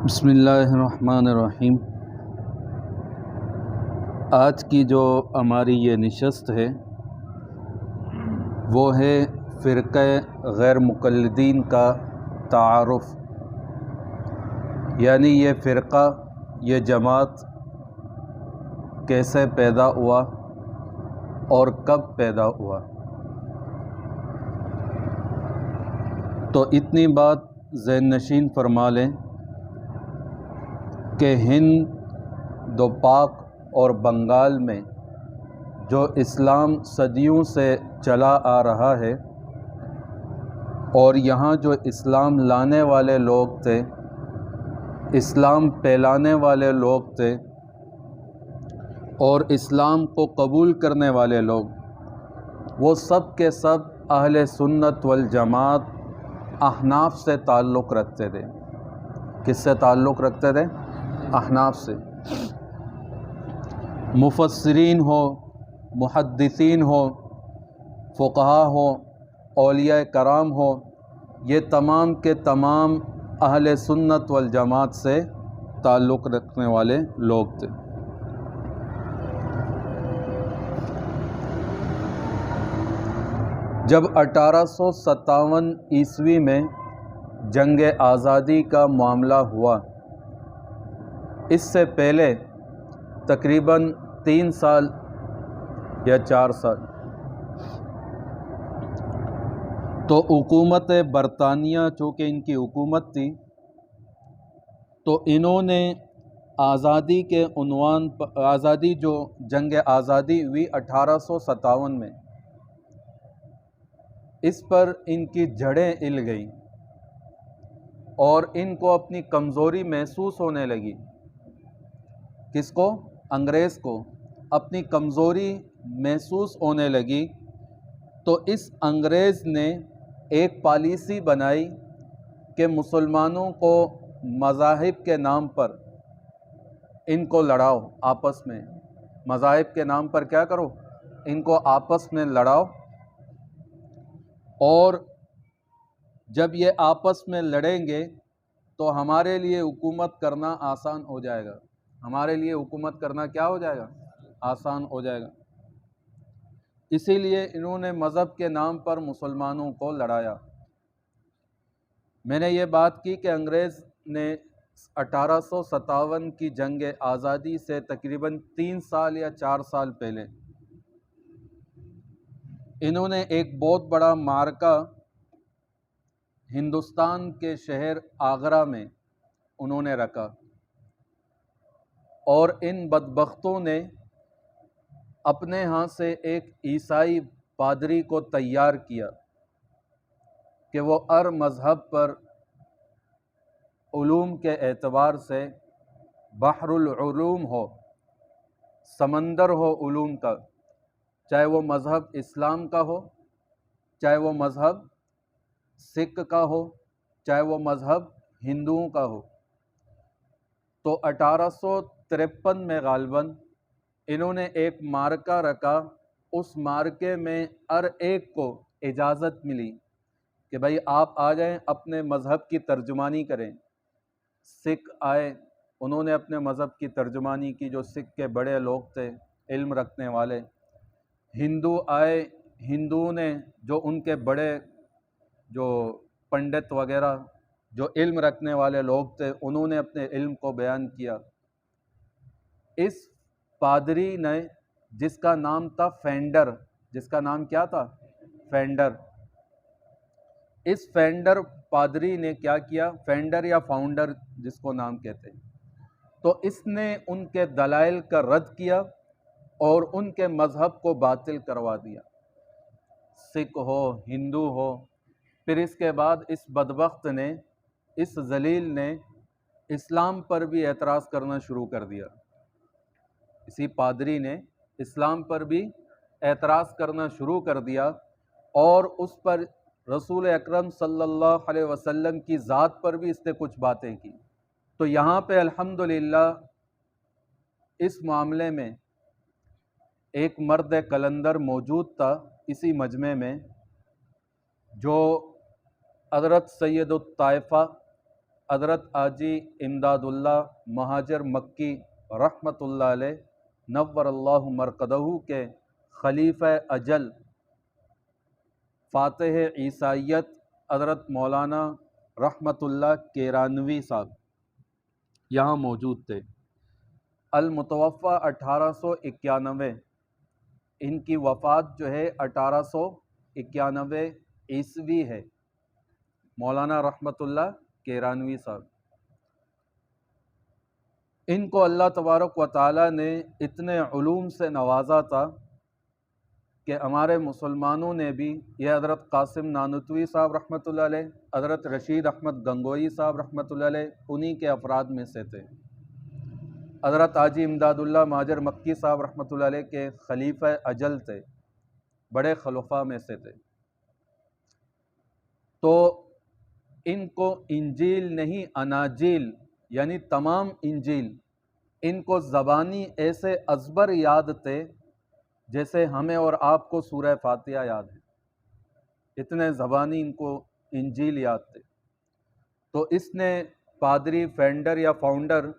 بسم اللہ الرحمن الرحیم۔ آج کی جو ہماری یہ نشست ہے وہ ہے فرقہ غیر مقلدین کا تعارف، یعنی یہ فرقہ، یہ جماعت کیسے پیدا ہوا اور کب پیدا ہوا۔ تو اتنی بات ذہن نشین فرما لیں کہ ہند و پاک اور بنگال میں جو اسلام صدیوں سے چلا آ رہا ہے، اور یہاں جو اسلام لانے والے لوگ تھے، اسلام پھیلانے والے لوگ تھے، اور اسلام کو قبول کرنے والے لوگ، وہ سب کے سب اہل سنت والجماعت احناف سے تعلق رکھتے تھے۔ کس سے تعلق رکھتے تھے؟ احناف سے۔ مفسرین ہو، محدثین ہو، فقہا ہو، اولیاء کرام ہو، یہ تمام کے تمام اہل سنت والجماعت سے تعلق رکھنے والے لوگ تھے۔ جب 1857 عیسوی میں جنگ آزادی کا معاملہ ہوا، اس سے پہلے تقریباً 3 سال یا 4 سال تو حکومت برطانیہ، چونکہ ان کی حکومت تھی، تو انہوں نے آزادی کے عنوان پر، آزادی جو جنگ آزادی ہوئی 1857 میں، اس پر ان کی جڑیں ہل گئیں اور ان کو اپنی کمزوری محسوس ہونے لگی۔ کس کو؟ انگریز کو اپنی کمزوری محسوس ہونے لگی۔ تو اس انگریز نے ایک پالیسی بنائی کہ مسلمانوں کو مذاہب کے نام پر ان کو لڑاؤ، آپس میں مذاہب کے نام پر کیا کرو؟ ان کو آپس میں لڑاؤ، اور جب یہ آپس میں لڑیں گے تو ہمارے لیے حکومت کرنا آسان ہو جائے گا۔ ہمارے لیے حکومت کرنا کیا ہو جائے گا؟ آسان ہو جائے گا۔ اسی لیے انہوں نے مذہب کے نام پر مسلمانوں کو لڑایا۔ میں نے یہ بات کی کہ انگریز نے 1857 کی جنگ آزادی سے تقریباً 3 سال یا 4 سال پہلے انہوں نے ایک بہت بڑا معرکہ ہندوستان کے شہر آگرہ میں انہوں نے رکھا، اور ان بدبختوں نے اپنے ہاں سے ایک عیسائی پادری کو تیار کیا کہ وہ ہر مذہب پر علوم کے اعتبار سے، بحر العلوم ہو، سمندر ہو علوم کا، چاہے وہ مذہب اسلام کا ہو، چاہے وہ مذہب سکھ کا ہو، چاہے وہ مذہب ہندوؤں کا ہو۔ تو 1853 میں غالباً انہوں نے ایک معرکہ رکھا۔ اس معرکے میں ہر ایک کو اجازت ملی کہ بھائی آپ آ جائیں، اپنے مذہب کی ترجمانی کریں۔ سکھ آئے، انہوں نے اپنے مذہب کی ترجمانی کی، جو سکھ کے بڑے لوگ تھے، علم رکھنے والے۔ ہندو آئے، ہندوؤں نے، جو ان کے بڑے جو پنڈت وغیرہ، جو علم رکھنے والے لوگ تھے، انہوں نے اپنے علم کو بیان کیا۔ اس پادری نے، جس کا نام تھا فینڈر، جس کا نام کیا تھا؟ فینڈر۔ اس فینڈر پادری نے کیا کیا؟ فینڈر یا فاؤنڈر جس کو نام کہتے ہیں، تو اس نے ان کے دلائل کا رد کیا اور ان کے مذہب کو باطل کروا دیا، سکھ ہو، ہندو ہو۔ پھر اس کے بعد اس بدبخت نے، اس ذلیل نے اسلام پر بھی اعتراض کرنا شروع کر دیا۔ اسی پادری نے اسلام پر بھی اعتراض کرنا شروع کر دیا، اور اس پر رسول اکرم صلی اللہ علیہ وسلم کی ذات پر بھی اس نے کچھ باتیں کی۔ تو یہاں پہ الحمدللہ اس معاملے میں ایک مرد قلندر موجود تھا اسی مجمع میں، جو حضرت سید الطائفہ حضرت آجی امداد اللہ مہاجر مکی رحمۃ اللہ علیہ نور اللہ مرقدہ کے خلیفہ اجل فاتح عیسائیت حضرت مولانا رحمۃ اللہ کیرانوی صاحب یہاں موجود تھے۔ المتوفہ 1891، ان کی وفات جو ہے 1891 عیسوی ہے، مولانا رحمۃ اللہ کیرانوی صاحب۔ ان کو اللہ تبارک و تعالیٰ نے اتنے علوم سے نوازا تھا کہ ہمارے مسلمانوں نے بھی، یہ حضرت قاسم نانوتوی صاحب رحمۃ اللہ علیہ، حضرت رشید احمد گنگوئی صاحب رحمۃ اللہ علیہ انہی کے افراد میں سے تھے۔ حضرت حاجی امداد اللہ مہاجر مکی صاحب رحمۃ اللہ علیہ کے خلیفہ اجل تھے، بڑے خلفاء میں سے تھے۔ تو ان کو انجیل نہیں اناجیل یعنی تمام انجیل ان کو زبانی ایسے ازبر یاد تھے جیسے ہمیں اور آپ کو سورہ فاتحہ یاد ہے، اتنے زبانی ان کو انجیل یاد تھے۔ تو اس نے پادری فینڈر یا فاؤنڈر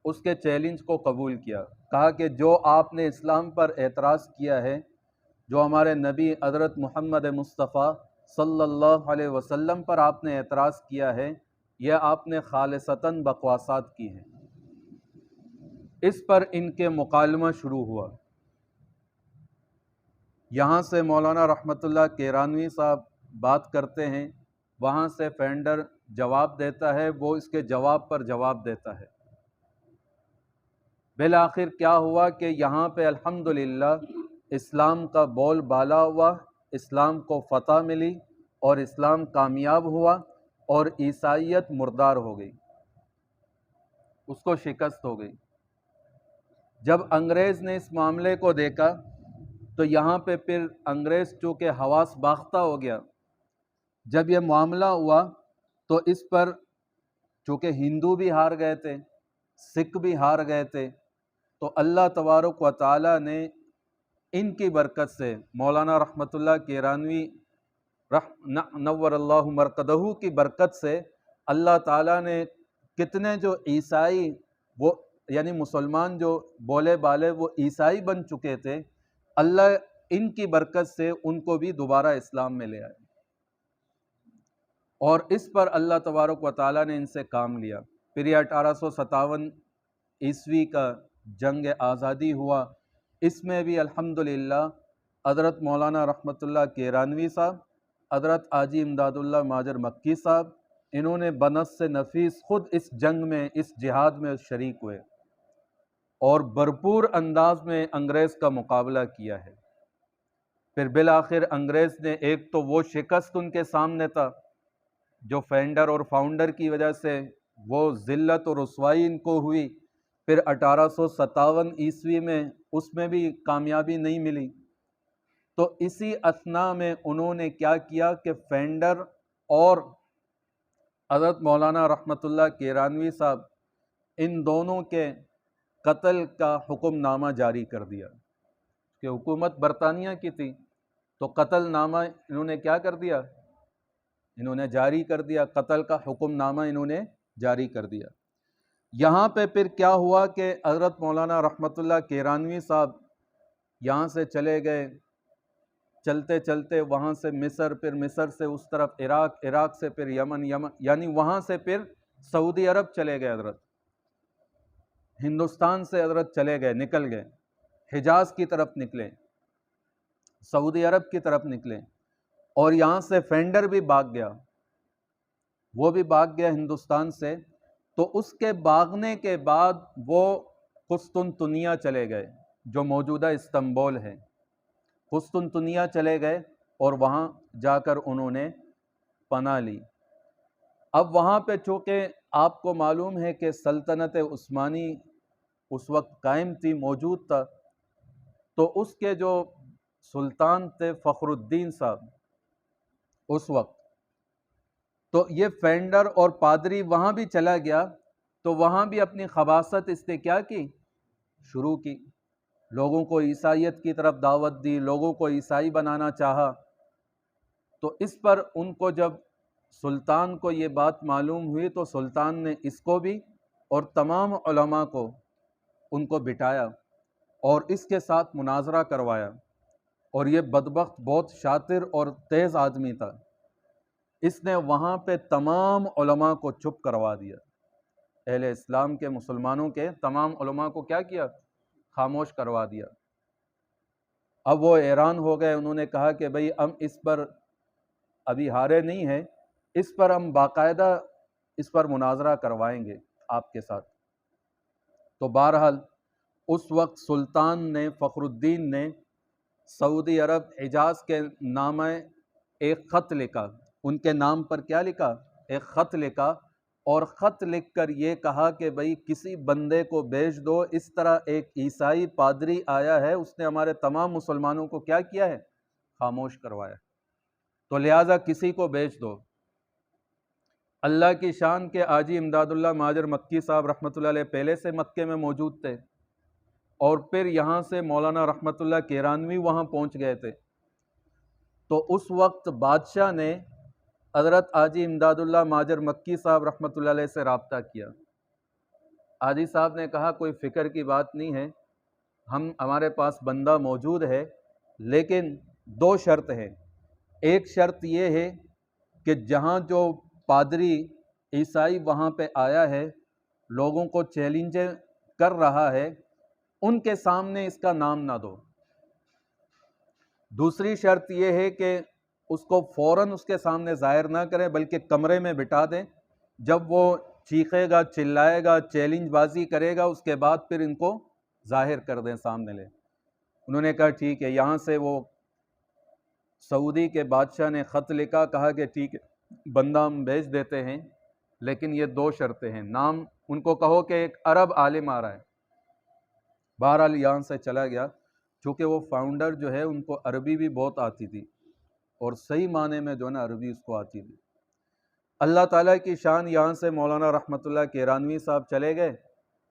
اس کے چیلنج کو قبول کیا، کہا کہ جو آپ نے اسلام پر اعتراض کیا ہے، جو ہمارے نبی حضرت محمد مصطفیٰ صلی اللہ علیہ وسلم پر آپ نے اعتراض کیا ہے، یہ آپ نے خالصتاً بکواسات کی ہیں۔ اس پر ان کے مکالمہ شروع ہوا۔ یہاں سے مولانا رحمۃ اللہ کیرانوی صاحب بات کرتے ہیں، وہاں سے فینڈر جواب دیتا ہے، وہ اس کے جواب پر جواب دیتا ہے۔ بالآخر کیا ہوا کہ یہاں پہ الحمدللہ اسلام کا بول بالا ہوا، اسلام کو فتح ملی اور اسلام کامیاب ہوا اور عیسائیت مردار ہو گئی، اس کو شکست ہو گئی۔ جب انگریز نے اس معاملے کو دیکھا تو یہاں پہ پھر انگریز چونکہ حواس باختہ ہو گیا، جب یہ معاملہ ہوا تو اس پر چونکہ ہندو بھی ہار گئے تھے، سکھ بھی ہار گئے تھے، تو اللہ تبارک و تعالیٰ نے ان کی برکت سے مولانا رحمۃ اللہ کیرانوی نور اللہ مرقدہ کی برکت سے اللہ تعالیٰ نے کتنے جو عیسائی وہ یعنی مسلمان جو بولے بالے وہ عیسائی بن چکے تھے، اللہ ان کی برکت سے ان کو بھی دوبارہ اسلام میں لے آئے، اور اس پر اللہ تبارک و تعالیٰ نے ان سے کام لیا۔ پھر یہ 1857 عیسوی کا جنگ آزادی ہوا، اس میں بھی الحمدللہ حضرت مولانا رحمۃ اللہ کیرانوی صاحب، حضرت حاجی امداد اللہ مہاجر مکی صاحب، انہوں نے بنفس نفیس خود اس جنگ میں اس جہاد میں شریک ہوئے اور بھرپور انداز میں انگریز کا مقابلہ کیا ہے۔ پھر بالآخر انگریز نے ایک تو وہ شکست ان کے سامنے تھا جو فینڈر اور فاؤنڈر کی وجہ سے وہ ذلت اور رسوائی ان کو ہوئی، پھر 1857 عیسوی میں اس میں بھی کامیابی نہیں ملی۔ تو اسی اثناء میں انہوں نے کیا کیا کہ فینڈر اور حضرت مولانا رحمۃ اللہ کیرانوی صاحب ان دونوں کے قتل کا حکم نامہ جاری کر دیا، کہ حکومت برطانیہ کی تھی تو قتل نامہ انہوں نے کیا کر دیا، انہوں نے جاری کر دیا، قتل کا حکم نامہ انہوں نے جاری کر دیا۔ یہاں پہ پھر کیا ہوا کہ حضرت مولانا رحمۃ اللہ کیرانوی صاحب یہاں سے چلے گئے، چلتے چلتے وہاں سے مصر، پھر مصر سے اس طرف عراق، عراق سے پھر یمن، یعنی وہاں سے پھر سعودی عرب چلے گئے، حضرت ہندوستان سے حضرت چلے گئے، نکل گئے، حجاز کی طرف نکلے، سعودی عرب کی طرف نکلے، اور یہاں سے فینڈر بھی بھاگ گیا، وہ بھی بھاگ گیا ہندوستان سے۔ تو اس کے بھاگنے کے بعد وہ قسطنطنیہ چلے گئے جو موجودہ استنبول ہے، قسطنطنیہ چلے گئے اور وہاں جا کر انہوں نے پناہ لی۔ اب وہاں پہ چونکہ آپ کو معلوم ہے کہ سلطنت عثمانی اس وقت قائم تھی، موجود تھا، تو اس کے جو سلطان تھے فخر الدین صاحب اس وقت، تو یہ فینڈر اور پادری وہاں بھی چلا گیا، تو وہاں بھی اپنی خباثت اس نے کیا کی، شروع کی، لوگوں کو عیسائیت کی طرف دعوت دی، لوگوں کو عیسائی بنانا چاہا۔ تو اس پر ان کو جب سلطان کو یہ بات معلوم ہوئی تو سلطان نے اس کو بھی اور تمام علماء کو ان کو بٹھایا اور اس کے ساتھ مناظرہ کروایا، اور یہ بدبخت بہت شاطر اور تیز آدمی تھا، اس نے وہاں پہ تمام علماء کو چپ کروا دیا، اہل اسلام کے مسلمانوں کے تمام علماء کو کیا کیا؟ خاموش کروا دیا۔ اب وہ حیران ہو گئے، انہوں نے کہا کہ بھئی ہم اس پر ابھی ہارے نہیں ہیں، اس پر ہم باقاعدہ اس پر مناظرہ کروائیں گے آپ کے ساتھ۔ تو بہرحال اس وقت سلطان نے، فخر الدین نے سعودی عرب حجاز کے نامہ ایک خط لکھا، ان کے نام پر کیا لکھا؟ ایک خط لکھا، اور خط لکھ کر یہ کہا کہ بھئی کسی بندے کو بھیج دو، اس طرح ایک عیسائی پادری آیا ہے، اس نے ہمارے تمام مسلمانوں کو کیا کیا ہے؟ خاموش کروایا، تو لہٰذا کسی کو بھیج دو۔ اللہ کی شان کے حاجی امداد اللہ مہاجر مکی صاحب رحمۃ اللہ علیہ پہلے سے مکے میں موجود تھے، اور پھر یہاں سے مولانا رحمۃ اللہ کیرانوی وہاں پہنچ گئے تھے۔ تو اس وقت بادشاہ نے حضرت حاجی امداد اللہ مہاجر مکی صاحب رحمۃ اللہ علیہ سے رابطہ کیا۔ حاجی صاحب نے کہا کوئی فکر کی بات نہیں ہے، ہمارے پاس بندہ موجود ہے، لیکن دو شرط ہیں۔ ایک شرط یہ ہے کہ جہاں جو پادری عیسائی وہاں پہ آیا ہے، لوگوں کو چیلنج کر رہا ہے، ان کے سامنے اس کا نام نہ دو۔ دوسری شرط یہ ہے کہ اس کو فوراً اس کے سامنے ظاہر نہ کریں، بلکہ کمرے میں بٹھا دیں، جب وہ چیخے گا، چلائے گا، چیلنج بازی کرے گا، اس کے بعد پھر ان کو ظاہر کر دیں، سامنے لیں۔ انہوں نے کہا ٹھیک ہے۔ یہاں سے وہ سعودی کے بادشاہ نے خط لکھا، کہا کہ ٹھیک ہے بندہ ہم بھیج دیتے ہیں، لیکن یہ دو شرطیں ہیں۔ نام ان کو کہو کہ ایک عرب عالم آ رہا ہے۔ بہرحال یہاں سے چلا گیا، چونکہ وہ فاؤنڈر جو ہے ان کو عربی بھی بہت آتی تھی، اور صحیح معنی میں جو ہے نا عربی اس کو آتی تھی۔ اللہ تعالیٰ کی شان، یہاں سے مولانا رحمۃ اللہ کیرانوی صاحب چلے گئے،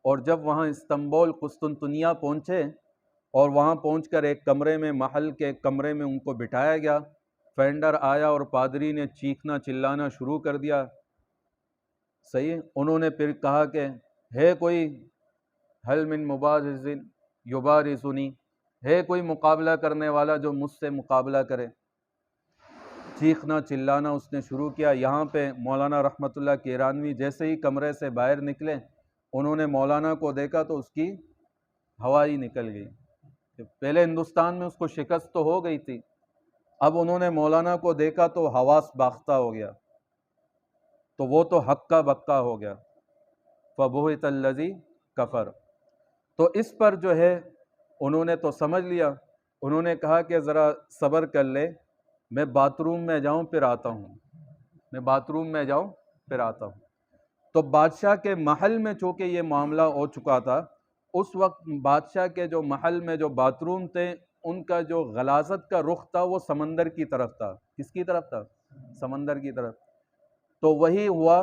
اور جب وہاں استنبول قسطنطنیہ پہنچے، اور وہاں پہنچ کر ایک کمرے میں، محل کے کمرے میں ان کو بٹھایا گیا۔ فینڈر آیا اور پادری نے چیخنا چلانا شروع کر دیا، صحیح ہے۔ انہوں نے پھر کہا کہ ہے کوئی حل من مبارز یبارزنی، ہے کوئی مقابلہ کرنے والا جو مجھ سے مقابلہ کرے؟ چیخنا چلانا اس نے شروع کیا۔ یہاں پہ مولانا رحمۃ اللہ کیرانوی جیسے ہی کمرے سے باہر نکلے، انہوں نے مولانا کو دیکھا تو اس کی ہوا ہی نکل گئی۔ پہلے ہندوستان میں اس کو شکست تو ہو گئی تھی، اب انہوں نے مولانا کو دیکھا تو حواس باختہ ہو گیا، تو وہ تو ہکا بکا ہو گیا۔ فبہت الذی کفر، تو اس پر جو ہے انہوں نے تو سمجھ لیا، انہوں نے کہا کہ ذرا صبر کر لے، میں باتھ روم میں جاؤں پھر آتا ہوں، میں باتھ روم میں جاؤں پھر آتا ہوں۔ تو بادشاہ کے محل میں چونکہ یہ معاملہ ہو چکا تھا، اس وقت بادشاہ کے جو محل میں جو باتھ روم تھے، ان کا جو غلاظت کا رخ تھا وہ سمندر کی طرف تھا۔ کس کی طرف تھا؟ سمندر کی طرف۔ تو وہی ہوا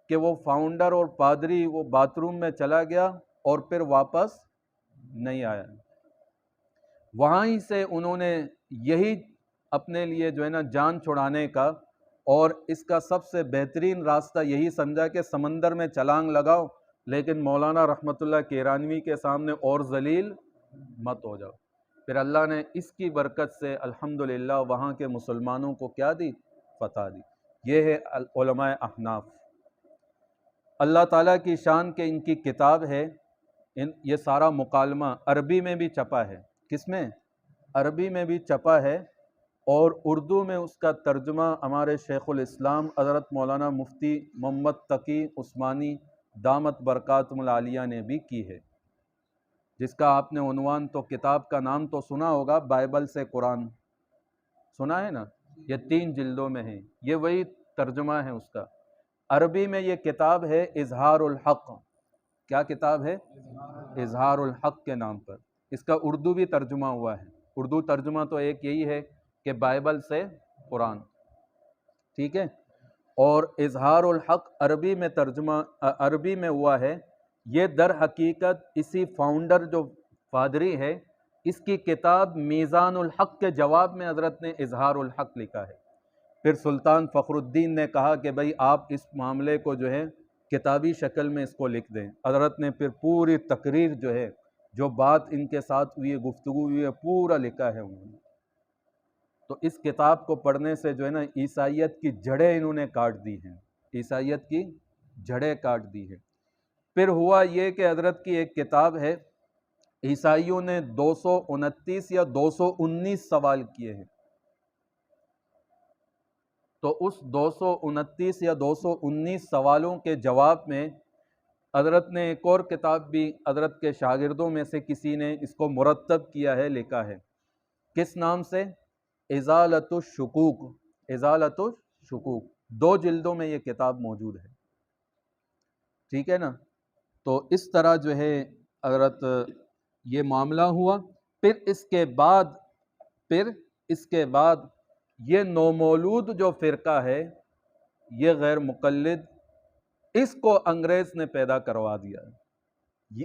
کہ وہ فاؤنڈر اور پادری وہ باتھ روم میں چلا گیا اور پھر واپس نہیں آیا۔ وہاں ہی سے انہوں نے یہی اپنے لیے جو ہے نا جان چھڑانے کا، اور اس کا سب سے بہترین راستہ یہی سمجھا کہ سمندر میں چھلانگ لگاؤ، لیکن مولانا رحمۃ اللہ کیرانوی کے سامنے اور ذلیل مت ہو جاؤ۔ پھر اللہ نے اس کی برکت سے الحمدللہ وہاں کے مسلمانوں کو کیا دی؟ فتح دی۔ یہ ہے علماء احناف۔ اللہ تعالیٰ کی شان کے ان کی کتاب ہے، یہ سارا مکالمہ عربی میں بھی چھپا ہے۔ کس میں؟ عربی میں بھی چھپا ہے، اور اردو میں اس کا ترجمہ ہمارے شیخ الاسلام حضرت مولانا مفتی محمد تقی عثمانی دامت برکاتہم العالیہ نے بھی کی ہے، جس کا آپ نے عنوان تو کتاب کا نام تو سنا ہوگا، بائبل سے قرآن، سنا ہے نا؟ یہ 3 جلدوں میں ہے، یہ وہی ترجمہ ہے اس کا۔ عربی میں یہ کتاب ہے اظہار الحق۔ کیا کتاب ہے؟ اظہار الحق کے نام پر۔ اس کا اردو بھی ترجمہ ہوا ہے۔ اردو ترجمہ تو ایک یہی ہے کہ بائبل سے قرآن، ٹھیک ہے۔ اور اظہار الحق عربی میں ترجمہ عربی میں ہوا ہے۔ یہ در حقیقت اسی فاؤنڈر جو پادری ہے، اس کی کتاب میزان الحق کے جواب میں حضرت نے اظہار الحق لکھا ہے۔ پھر سلطان فخر الدین نے کہا کہ بھئی آپ اس معاملے کو جو ہے کتابی شکل میں اس کو لکھ دیں۔ حضرت نے پھر پوری تقریر جو ہے، جو بات ان کے ساتھ ہوئی ہے، گفتگو ہوئی ہے، پورا لکھا ہے انہوں نے۔ تو اس کتاب کو پڑھنے سے جو ہے نا عیسائیت کی جڑیں انہوں نے کاٹ دی ہیں، عیسائیت کی جڑیں کاٹ دی ہیں۔ پھر ہوا یہ کہ حضرت کی ایک کتاب ہے، عیسائیوں نے 229 یا 219 سوال کیے ہیں، تو اس 229 یا 219 سوالوں کے جواب میں حضرت نے ایک اور کتاب بھی حضرت کے شاگردوں میں سے کسی نے اس کو مرتب کیا ہے، لکھا ہے۔ کس نام سے؟ ازالۃ الشکوک، ازالۃ الشکوک۔ 2 جلدوں میں یہ کتاب موجود ہے، ٹھیک ہے نا۔ تو اس طرح جو ہے حضرت یہ معاملہ ہوا۔ پھر اس کے بعد یہ نومولود جو فرقہ ہے، یہ غیر مقلد، اس کو انگریز نے پیدا کروا دیا۔